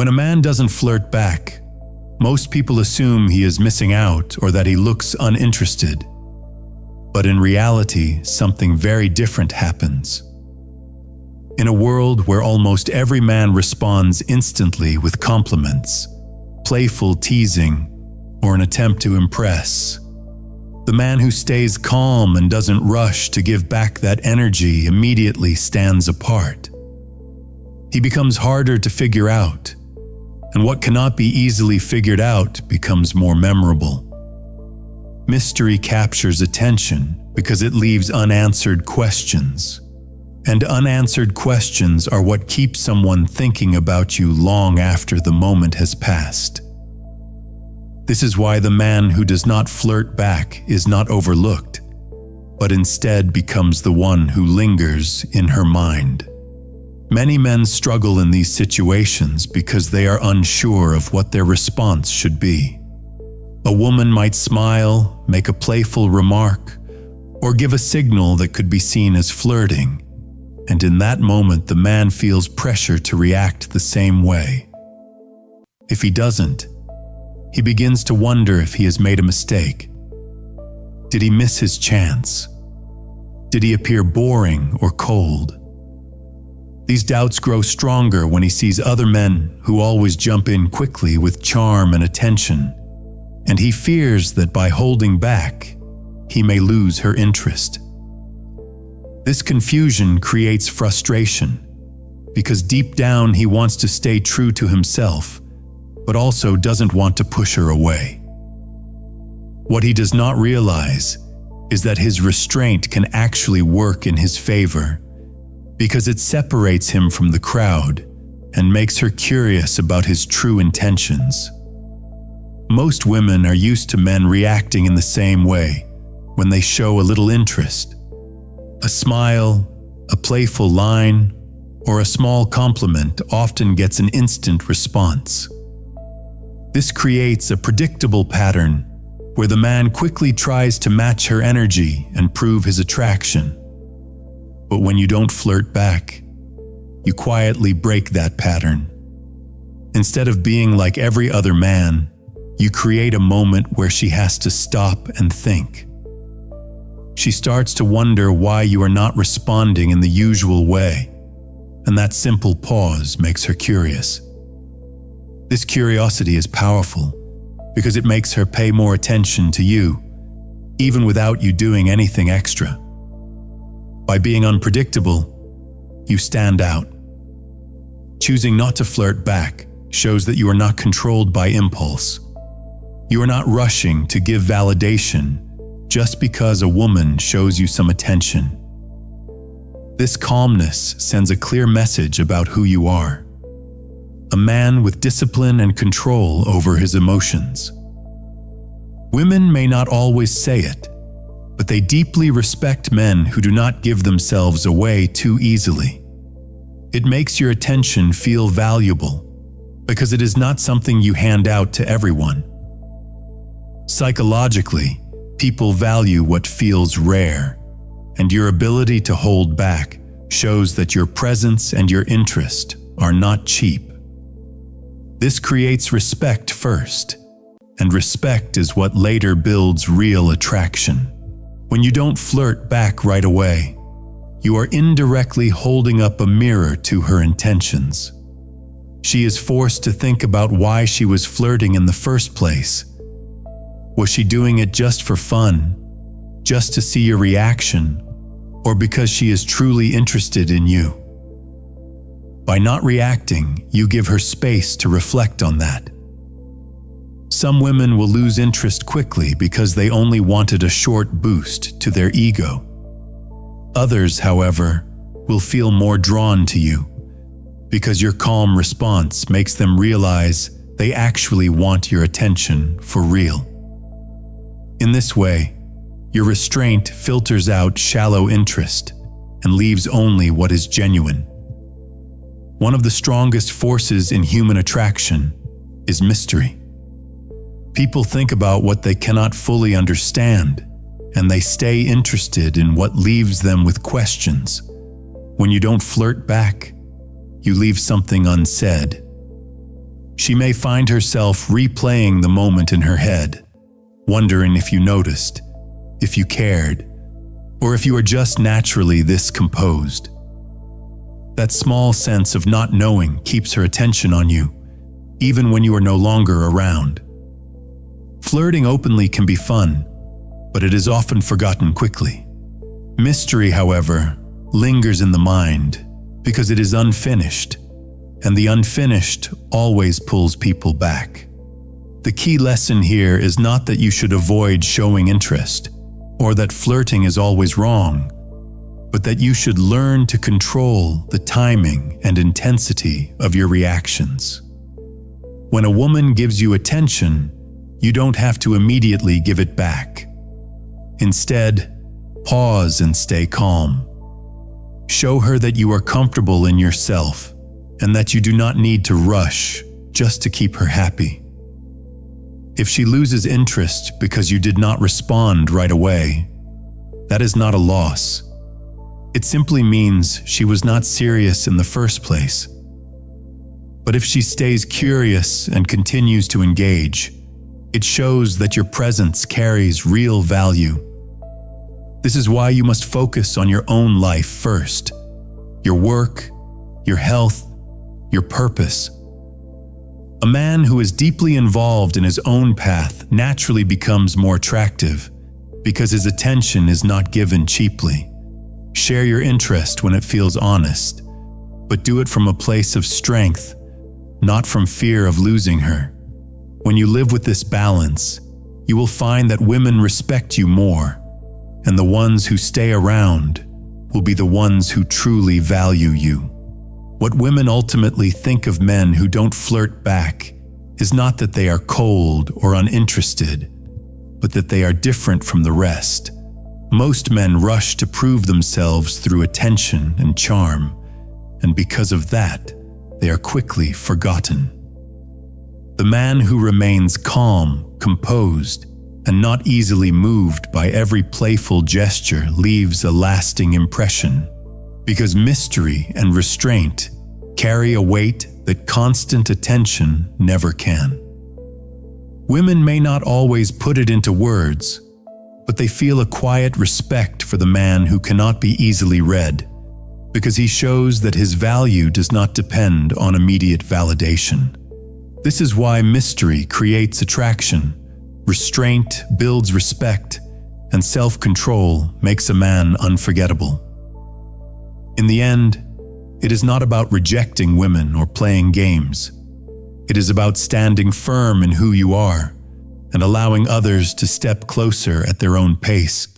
When a man doesn't flirt back, most people assume he is missing out or that he looks uninterested. But in reality, something very different happens. In a world where almost every man responds instantly with compliments, playful teasing, or an attempt to impress, the man who stays calm and doesn't rush to give back that energy immediately stands apart. He becomes harder to figure out, and what cannot be easily figured out becomes more memorable. Mystery captures attention because it leaves unanswered questions, and unanswered questions are what keep someone thinking about you long after the moment has passed. This is why the man who does not flirt back is not overlooked, but instead becomes the one who lingers in her mind. Many men struggle in these situations because they are unsure of what their response should be. A woman might smile, make a playful remark, or give a signal that could be seen as flirting, and in that moment the man feels pressure to react the same way. If he doesn't, he begins to wonder if he has made a mistake. Did he miss his chance? Did he appear boring or cold? These doubts grow stronger when he sees other men who always jump in quickly with charm and attention, and he fears that by holding back, he may lose her interest. This confusion creates frustration, because deep down he wants to stay true to himself, but also doesn't want to push her away. What he does not realize is that his restraint can actually work in his favor, because it separates him from the crowd and makes her curious about his true intentions. Most women are used to men reacting in the same way when they show a little interest. A smile, a playful line, or a small compliment often gets an instant response. This creates a predictable pattern where the man quickly tries to match her energy and prove his attraction. But when you don't flirt back, you quietly break that pattern. Instead of being like every other man, you create a moment where she has to stop and think. She starts to wonder why you are not responding in the usual way, and that simple pause makes her curious. This curiosity is powerful because it makes her pay more attention to you, even without you doing anything extra. By being unpredictable, you stand out. Choosing not to flirt back shows that you are not controlled by impulse. You are not rushing to give validation just because a woman shows you some attention. This calmness sends a clear message about who you are. A man with discipline and control over his emotions. Women may not always say it, but they deeply respect men who do not give themselves away too easily. It makes your attention feel valuable because it is not something you hand out to everyone. Psychologically, people value what feels rare, and your ability to hold back shows that your presence and your interest are not cheap. This creates respect first, and respect is what later builds real attraction. When you don't flirt back right away, you are indirectly holding up a mirror to her intentions. She is forced to think about why she was flirting in the first place. Was she doing it just for fun, just to see your reaction, or because she is truly interested in you? By not reacting, you give her space to reflect on that. Some women will lose interest quickly because they only wanted a short boost to their ego. Others, however, will feel more drawn to you because your calm response makes them realize they actually want your attention for real. In this way, your restraint filters out shallow interest and leaves only what is genuine. One of the strongest forces in human attraction is mystery. People think about what they cannot fully understand, and they stay interested in what leaves them with questions. When you don't flirt back, you leave something unsaid. she may find herself replaying the moment in her head, wondering if you noticed, if you cared, or if you are just naturally this composed. That small sense of not knowing keeps her attention on you, even when you are no longer around. Flirting openly can be fun, but it is often forgotten quickly. Mystery, however, lingers in the mind because it is unfinished, and the unfinished always pulls people back. The key lesson here is not that you should avoid showing interest, or that flirting is always wrong, but that you should learn to control the timing and intensity of your reactions. When a woman gives you attention, you don't have to immediately give it back. Instead, pause and stay calm. Show her that you are comfortable in yourself and that you do not need to rush just to keep her happy. If she loses interest because you did not respond right away, that is not a loss. It simply means she was not serious in the first place. But if she stays curious and continues to engage, it shows that your presence carries real value. This is why you must focus on your own life first, your work, your health, your purpose. A man who is deeply involved in his own path naturally becomes more attractive because his attention is not given cheaply. Share your interest when it feels honest, but do it from a place of strength, not from fear of losing her. When you live with this balance, you will find that women respect you more, and the ones who stay around will be the ones who truly value you. What women ultimately think of men who don't flirt back is not that they are cold or uninterested, but that they are different from the rest. Most men rush to prove themselves through attention and charm, and because of that, they are quickly forgotten. The man who remains calm, composed, and not easily moved by every playful gesture leaves a lasting impression, because mystery and restraint carry a weight that constant attention never can. Women may not always put it into words, but they feel a quiet respect for the man who cannot be easily read, because he shows that his value does not depend on immediate validation. This is why mystery creates attraction, restraint builds respect, and self-control makes a man unforgettable. In the end, it is not about rejecting women or playing games. It is about standing firm in who you are and allowing others to step closer at their own pace.